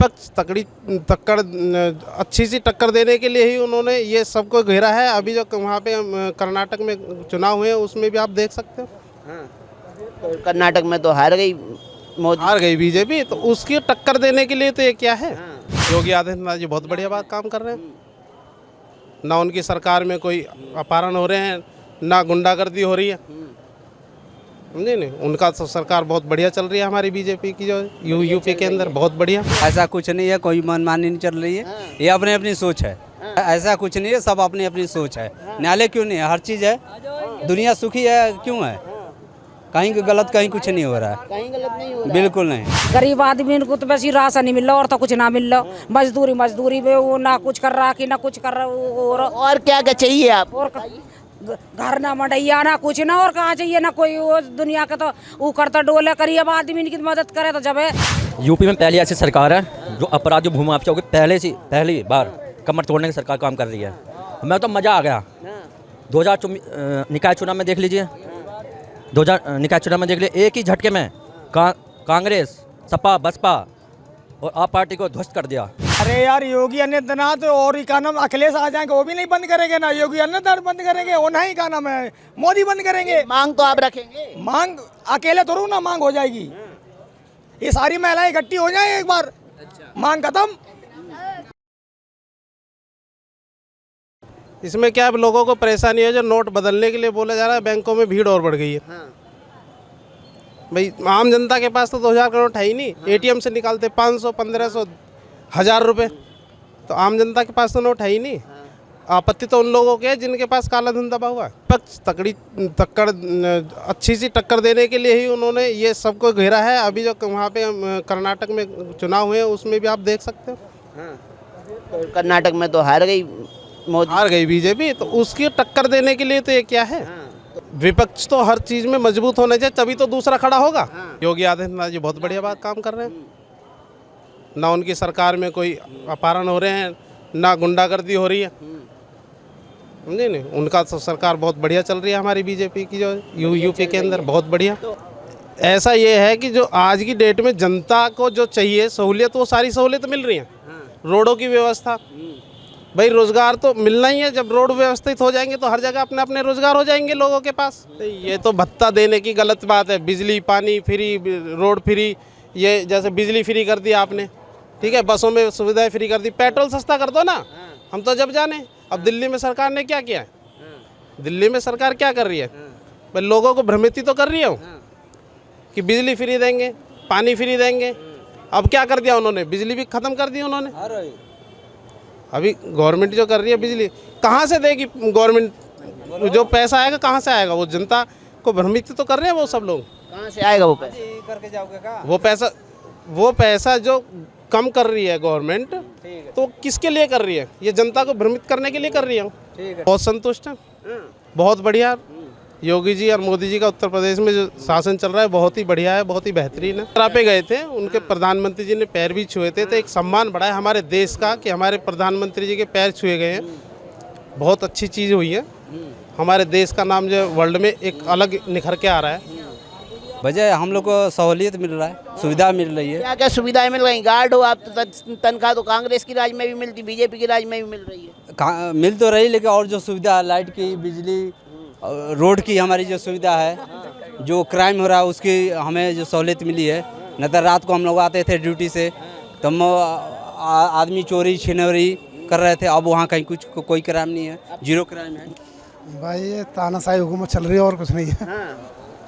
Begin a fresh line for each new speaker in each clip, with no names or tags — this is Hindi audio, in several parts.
विपक्ष टक्कर अच्छी सी टक्कर देने के लिए ही उन्होंने ये सबको घेरा है। अभी जो वहाँ पे कर्नाटक में चुनाव हुए उसमें भी आप देख सकते हो।
तो कर्नाटक में तो हार गई मोदी,
हार गई बीजेपी, तो उसकी टक्कर देने के लिए तो ये क्या है। योगी आदित्यनाथ जी बहुत बढ़िया बात काम कर रहे हैं। ना उनकी सरकार में कोई अपहरण हो रहे हैं, ना गुंडागर्दी हो रही है, समझे नहीं। उनका तो सरकार बहुत बढ़िया चल रही है, हमारी बीजेपी की जो यूपी के अंदर बहुत बढ़िया।
ऐसा कुछ नहीं है, कोई मनमानी नहीं चल रही है, ये अपनी अपनी सोच है। ऐसा कुछ नहीं है, सब अपनी अपनी सोच है। न्यायालय क्यों नहीं है, हर चीज़ है, दुनिया सुखी है, क्यों है, कहीं गलत कहीं कुछ नहीं हो रहा है,
कहीं गलत नहीं हो रहा।
बिल्कुल नहीं।
गरीब आदमी को तो वैसे राशन नहीं मिल रहा और तो कुछ ना मिल रहा। मजदूरी में वो ना कुछ कर रहा कि ना कुछ कर रहा।
और क्या क्या चाहिए आप?
और घर ना मडैया ना कुछ ना, और कहाँ चाहिए ना कोई। वो दुनिया का तो वो करता डोले गरीब आदमी की मदद करे तो जब है।
यूपी में पहली ऐसी सरकार है जो अपराध जो भूमि माफिया पहली बार कमर तोड़ने की सरकार काम कर रही है। मैं तो मज़ा आ गया। 2024 निकाय चुनाव में देख लीजिए, 2000 निकाय चुनाव में देख लीजिए, एक ही झटके में कांग्रेस, सपा, बसपा और आप पार्टी को ध्वस्त कर दिया।
अरे यार, योगी आदित्यनाथ और इकानम अखिलेश आ जाएंगे, वो भी नहीं बंद करेंगे ना। योगी आदित्यनाथ बंद करेंगे, वो नहीं इकानम है, मोदी बंद करेंगे।
मांग तो आप रखेंगे?
मांग अकेले थोड़ा ना मांग हो जाएगी। ये सारी महिलाएं इकट्ठी हो जाए एक बार, मांग खत्म।
इसमें क्या है, लोगों को परेशानी है। जो नोट बदलने के लिए बोला जा रहा है, बैंकों में भीड़ और बढ़ गई है। भाई आम जनता के पास तो 2000 का नोट है ही नहीं। एटीएम से निकालते 500, 1500, 1000 रुपये, तो आम जनता के पास तो नोट है ही नहीं। आपत्ति तो उन लोगों के है जिनके पास काला धन दबा हुआ है। विपक्ष टक्कर अच्छी सी टक्कर देने के लिए ही उन्होंने ये सबको घेरा है। अभी जो वहाँ पे कर्नाटक में चुनाव हुए उसमें भी आप देख सकते हो।
तो कर्नाटक में तो हार गई मोदी,
हार गई बीजेपी, तो उसकी टक्कर देने के लिए तो ये क्या है। विपक्ष तो हर चीज़ में मजबूत होना चाहिए, तभी तो दूसरा खड़ा होगा। योगी आदित्यनाथ जी बहुत बढ़िया बात काम कर रहे हैं। ना उनकी सरकार में कोई अपहरण हो रहे हैं, ना गुंडागर्दी हो रही है, समझे नहीं। उनका तो सरकार बहुत बढ़िया चल रही है, हमारी बीजेपी की जो यूपी के अंदर बहुत बढ़िया। ऐसा ये है कि जो आज की डेट में जनता को जो चाहिए सहूलियत, वो सारी सहूलियत मिल रही है। रोडों की व्यवस्था, भाई रोजगार तो मिलना ही है। जब रोड व्यवस्थित हो जाएंगे तो हर जगह अपने अपने रोजगार हो जाएंगे लोगों के पास। ये तो भत्ता देने की गलत बात है। बिजली, पानी फ्री, रोड फ्री, ये जैसे बिजली फ्री कर दी आपने, ठीक है, बसों में सुविधाएं फ्री कर दी, पेट्रोल सस्ता कर दो ना। हम तो जब जाने। अब दिल्ली में सरकार ने क्या किया है, दिल्ली में सरकार क्या कर रही है, भाई लोगों को भ्रमित तो कर रही है कि बिजली फ्री देंगे, पानी फ्री देंगे। अब क्या कर दिया उन्होंने, बिजली भी ख़त्म कर दी उन्होंने। अभी गवर्नमेंट जो कर रही है, बिजली कहाँ से देगी गवर्नमेंट, जो पैसा आएगा कहाँ से आएगा। वो जनता को भ्रमित तो कर रहे हैं वो सब लोग।
कहाँ से आएगा वो पैसा?
करके जाओगे का?
वो पैसा जो कम कर रही है गवर्नमेंट, तो किसके लिए कर रही है, ये जनता को भ्रमित करने के लिए कर रही है। बहुत संतुष्ट है, बहुत बढ़िया। योगी जी और मोदी जी का उत्तर प्रदेश में जो शासन चल रहा है बहुत ही बढ़िया है, बहुत ही बेहतरीन है। पे गए थे, उनके प्रधानमंत्री जी ने पैर भी छुए थे, तो एक सम्मान बढ़ा है हमारे देश का कि हमारे प्रधानमंत्री जी के पैर छुए गए हैं। बहुत अच्छी चीज़ हुई है। हमारे देश का नाम जो वर्ल्ड में एक अलग निखर के आ रहा है।
वजह हम लोग को सहूलियत मिल रहा है, सुविधा मिल रही है।
क्या क्या सुविधाएं मिल रही? गार्ड हो आप तो तनख्वाह तो कांग्रेस की राज में भी मिलती, बीजेपी की राज में भी मिल रही है।
मिल तो रही, लेकिन और जो सुविधा, लाइट की, बिजली, रोड की हमारी जो सुविधा है, जो क्राइम हो रहा है उसकी हमें जो सहूलियत मिली है। न तो रात को हम लोग आते थे ड्यूटी से, तब आदमी चोरी छिनौरी कर रहे थे। अब वहाँ कहीं कोई क्राइम नहीं है, जीरो क्राइम है।
भाई ये तानाशाही हुकूमत चल रही है और कुछ नहीं है।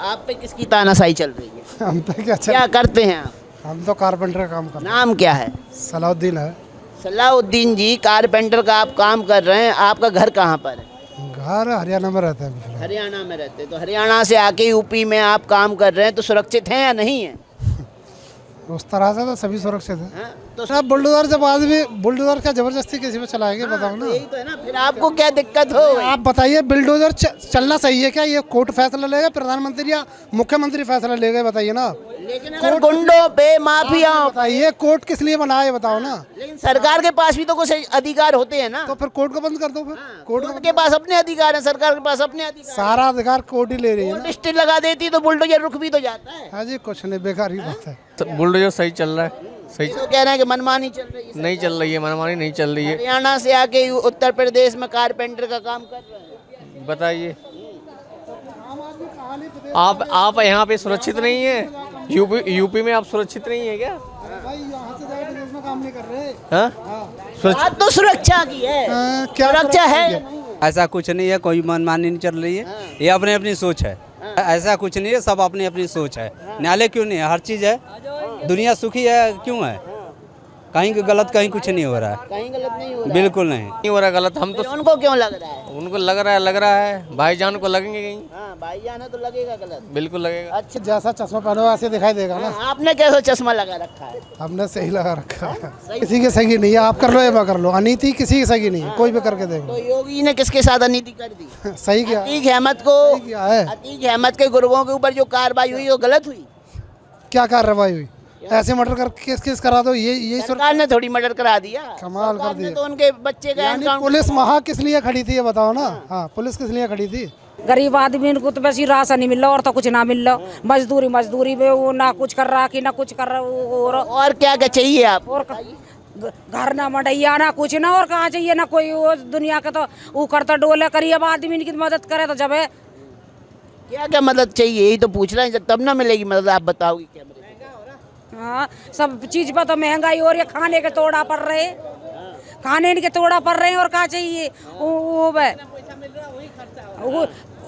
आप पे किसकी तानाशाही चल रही है?
हम पे
क्या करते हैं आप?
हम तो कारपेंटर का काम करते हैं।
नाम क्या है?
सलाउद्दीन है।
सलाउद्दीन जी, कारपेंटर का आप काम कर रहे हैं। आपका घर कहाँ पर है?
घर हरियाणा में रहते हैं।
हरियाणा में रहते हैं। तो हरियाणा से आके यूपी में आप काम कर रहे हैं, तो सुरक्षित हैं या नहीं है?
उस तरह से तो सभी सुरक्षित है।
तो
अब बुलडोजर जब आदमी बुलडोजर क्या जबरदस्ती किसी पे चलाएंगे, बताओ ना।
यही तो है ना, फिर आपको क्या दिक्कत हो?
आप बताइए, बुलडोजर चलना सही है क्या? ये कोर्ट फैसला लेगा, प्रधानमंत्री या मुख्यमंत्री फैसला लेगा, बताइए ना।
लेकिन अगर गुंडों पे, माफियाओं पे,
बताइए कोर्ट किस लिए बनाया, बताओ ना।
लेकिन सरकार के पास भी तो कुछ अधिकार होते हैं ना।
तो फिर कोर्ट को बंद कर दो। फिर
कोर्ट के पास अपने अधिकार है, सरकार के पास अपने अधिकार।
सारा अधिकार कोर्ट ही ले रही है ना।
लिस्ट लगा देती तो बुलडोजर रुक भी तो जाता है।
हाँ जी, कुछ नहीं, बेकार ही बात है।
बुलडोजर सही चल रहा है, सही
ये तो कह रहे हैं कि मनमानी चल रही है।
नहीं चल रही है, मनमानी नहीं चल रही है।
हरियाणा से आके उत्तर प्रदेश में कारपेंटर का काम कर रहे हैं।
बताइए, आप यहाँ पे सुरक्षित नहीं है? यूपी में आप सुरक्षित नहीं है क्या? हाँ?
बात तो सुरक्षा की है, सुरक्षा है।
ऐसा कुछ नहीं है, कोई मनमानी नहीं चल रही है, ये अपनी अपनी सोच है। ऐसा कुछ नहीं है, सब अपनी अपनी सोच है। न्यायालय क्यों नहीं है, हर चीज़ है, दुनिया सुखी है, क्यों है? कहीं गलत कहीं कुछ नहीं हो रहा है,
कहीं गलत नहीं हो रहा,
बिल्कुल नहीं
हो रहा गलत। हम तो
उनको क्यों लग रहा है?
उनको लग रहा है भाईजान को लगेंगे कहीं।
हाँ, भाईजान है तो लगेगा गलत,
बिल्कुल लगेगा।
अच्छा,
जैसा चश्मा पहनो वैसे दिखाई देगा ना।
आपने कैसा चश्मा लगा रखा है?
हमने सही लगा रखा है। किसी के सही नहीं है, आप कर लो या मैं कर लो। अनीति किसी की सही नहीं है, कोई भी करके देगा।
तो योगी ने किसके साथ अनीति कर दी?
सही क्या
अतीक अहमद को,
क्या है?
अतीक अहमद के गुर्गों के ऊपर जो कार्रवाई हुई वो गलत हुई।
क्या कार्रवाई हुई? ऐसे मर्डर कर केस करा दो, ये
सरकार ने थोड़ी मर्डर करा दिया।
कमाल कर
सरकार ने
दिया।
तो उनके बच्चे का
यानी
एनकाउंटर।
पुलिस वहाँ किस लिए खड़ी थी ये बताओ ना। हाँ, पुलिस किस लिए खड़ी थी?
गरीब आदमी को तो बस ही राशन नहीं मिल रहा और तो कुछ ना मिल रहा। मजदूरी में वो ना कुछ कर रहा कि ना कुछ कर रहा
और क्या क्या चाहिए आप?
और घर ना मडैया ना कुछ ना, और कहाँ चाहिए ना कोई वो दुनिया का तो वो करता डोले गरीब आदमी की मदद करे तो जब है।
क्या क्या मदद चाहिए यही तो पूछ रहे हैं, तब ना मिलेगी मदद। आप बताओगे क्या मिलेगी?
हाँ, सब चीज पर तो महंगाई हो रही है, खाने के तोड़ा पड़ रहे, खाने के तोड़ा पड़ रहे हैं। और क्या चाहिए?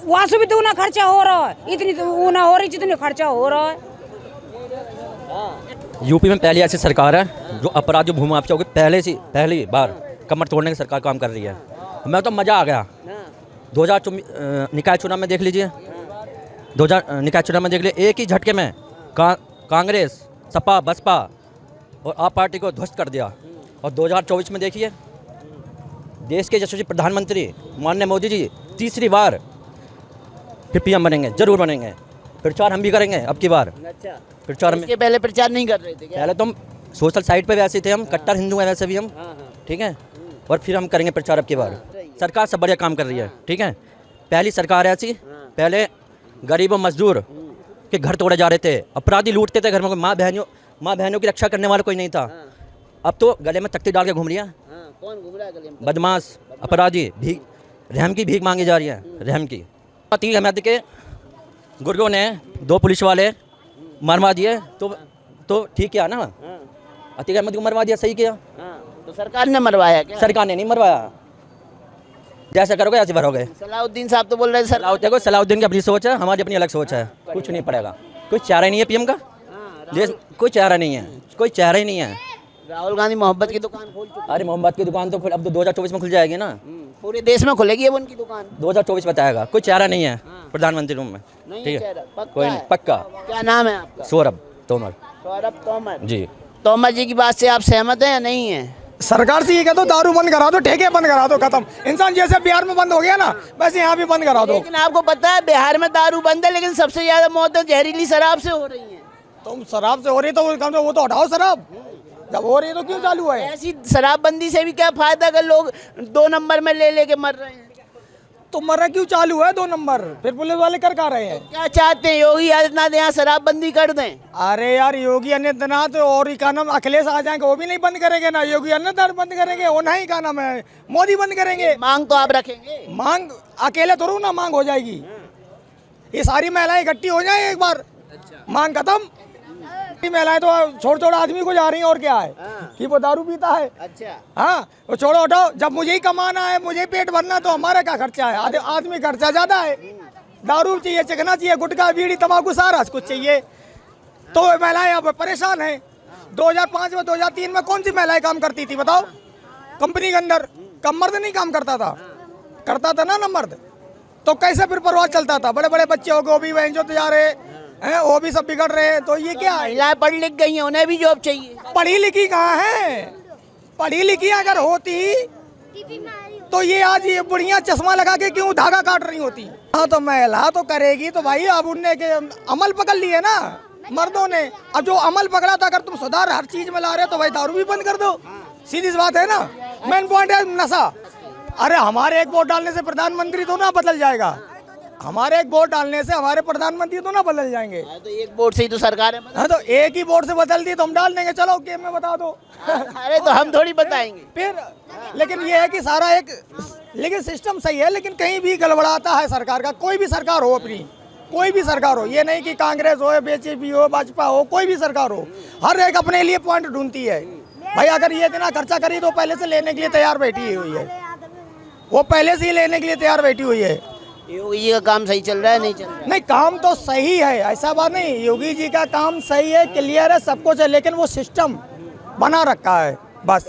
वहाँ से भी तो ना खर्चा हो रहा है, इतनी तो वो ना हो रही जितनी खर्चा हो रहा है।
यूपी में पहली ऐसी सरकार है जो अपराध, जो भूमि माफिया की पहली बार कमर तोड़ने की सरकार काम कर रही है। मैं तो मज़ा आ गया। 2024 निकाय चुनाव में देख लीजिए, 2000 निकाय चुनाव में देख लीजिए, एक ही झटके में कांग्रेस, सपा, बसपा और आप पार्टी को ध्वस्त कर दिया। और 2024 में देखिए, देश के यशस्वी प्रधानमंत्री माननीय मोदी जी तीसरी बार फिर पीएम बनेंगे, जरूर बनेंगे। प्रचार हम भी करेंगे अब की बार।
अच्छा,
प्रचार में
इसके पहले प्रचार नहीं कर रहे थे क्या?
पहले तो हम सोशल साइट पे वैसे थे, हम कट्टर हिंदू हैं वैसे भी हम, ठीक है। और फिर हम करेंगे प्रचार अब की बार। सरकार सब बढ़िया काम कर रही है, ठीक है। पहली सरकार ऐसी, पहले गरीबों मजदूर के घर तोड़े जा रहे थे, अपराधी लूटते थे घर में, माँ बहनों की रक्षा करने वाला कोई नहीं था। अब तो गले में तख्ती डाल के घूम रही है।
कौन घूम रहा है गले में?
बदमाश अपराधी, रहम की भीख मांगी जा रही है, रहम की। अतीक अहमद के गुर्गों ने 2 पुलिस वाले मरवा दिए, तो ठीक किया ना। अतीक अहमद को मरवा दिया, सही किया।
तो सरकार ने मरवाया क्या?
सरकार ने नहीं मरवाया, जैसे करोगे ऐसे भरोगे।
सलाउद्दीन साहब तो बोल रहे थे
देखो, सलाउद्दीन की अपनी सोच है, हमारी अपनी अलग सोच है। कुछ नहीं पड़ेगा, कोई चेहरा ही नहीं है पीएम का, कोई चेहरा नहीं है, कोई चेहरा ही नहीं है।
राहुल गांधी मोहब्बत की दुकान खोल चुके।
अरे मोहम्मद की दुकान तो अब तो 2024 में खुल जाएगी ना,
पूरे देश में खुलेगी अब उनकी दुकान।
2024 बताएगा। कोई चेहरा नहीं है प्रधानमंत्री रूम में, ठीक है, कोई नहीं, पक्का।
क्या नाम है आपका?
सौरभ तोमर।
सौरभ तोमर
जी।
तोमर जी की बात से आप सहमत हैं या नहीं है?
सरकार से ये कह दो दारू बंद करा दो, ठेके बंद करा दो, खत्म। इंसान जैसे बिहार में बंद हो गया ना, वैसे यहाँ भी बंद करा दो।
लेकिन आपको पता है बिहार में दारू बंद है, लेकिन सबसे ज्यादा मौतें जहरीली शराब से हो रही है।
तुम शराब से हो रही तो वो तो हटाओ शराब, जब हो रही है तो क्यों चालू है?
ऐसी शराबबंदी से भी क्या फायदा अगर लोग 2 नंबर में ले लेके मर रहे हैं?
तो मर्रा क्यों चालू है 2 नंबर? फिर पुलिस वाले कर रहे हैं।
क्या चाहते हैं योगी आदित्यनाथ यहाँ शराबबंदी कर दें?
अरे यार, योगी आदित्यनाथ और क्या नाम अखिलेश आ जाएंगे, वो भी नहीं बंद करेंगे ना। योगी आदित्यनाथ बंद करेंगे, वो नहीं, क्या नाम है, मोदी बंद करेंगे।
मांग तो आप रखेंगे?
मांग अकेले थोड़ा ना मांग हो जाएगी, ये सारी महिलाएं इकट्ठी हो जाए एक बार, मांग खत्म। महिलाएं तो छोड़ आदमी को जा रही हैं, और क्या है कि वो दारू पीता है।
अच्छा,
हाँ, वो छोड़ो हटाओ, जब मुझे ही कमाना है, मुझे पेट भरना, तो हमारा क्या खर्चा है? आदमी खर्चा ज्यादा है, दारू चाहिए, चिकना चाहिए, गुटखा बीड़ी तंबाकू सारा कुछ चाहिए। तो महिलाएं अब परेशान हैं। 2005 में 2003 में कौन सी महिलाएं काम करती थी बताओ कंपनी के अंदर? कम मर्द नहीं काम करता था ना मर्द, तो कैसे फिर परिवार चलता था? बड़े बड़े बच्चे हो गए, वो भी वहीं जो जा रहे हैं, वो भी सब बिगड़ रहे हैं। तो ये क्या है?
महिलाएं पढ़ लिख गई हैं, उन्हें भी जॉब चाहिए।
पढ़ी लिखी कहाँ है? पढ़ी लिखी अगर होती तो ये आज ये बुढ़िया चश्मा लगा के क्यों धागा काट रही होती? हाँ, तो महिला तो करेगी तो भाई, अब उनने के अमल पकड़ लिए ना मर्दों ने। अब जो अमल पकड़ा था, अगर तुम सुधार हर चीज में ला रहे हो तो भाई दारू भी बंद कर दो, सीधी सी बात है ना। मेन पॉइंट है नशा। अरे हमारे एक वोट डालने से प्रधानमंत्री तो ना बदल जाएगा, हमारे एक वोट डालने से हमारे प्रधानमंत्री तो ना बदल जाएंगे।
हाँ, तो एक वोट से ही तो सरकार है।
हाँ तो एक ही वोट से बदल दी तो हम डाल देंगे, चलो गेम में बता दो।
अरे तो हम थोड़ी बताएंगे।
फिर लेकिन ये है कि सारा एक, लेकिन सिस्टम सही है, लेकिन कहीं भी गड़बड़ाता है सरकार का। कोई भी सरकार हो अपनी, कोई भी सरकार हो, ये नहीं कि कांग्रेस हो, बीजेपी हो, भाजपा हो, कोई भी सरकार हो, हर एक अपने लिए पॉइंट ढूंढती है। भाई अगर ये इतना खर्चा करी तो पहले से लेने के लिए तैयार बैठी हुई है, वो पहले से ही लेने के लिए तैयार बैठी हुई है।
योगी जी का काम सही चल रहा है नहीं चल रहा है?
नहीं, काम तो सही है, ऐसा बात नहीं, योगी जी का काम सही है, क्लियर है, सब कुछ है, लेकिन वो सिस्टम बना रखा है बस।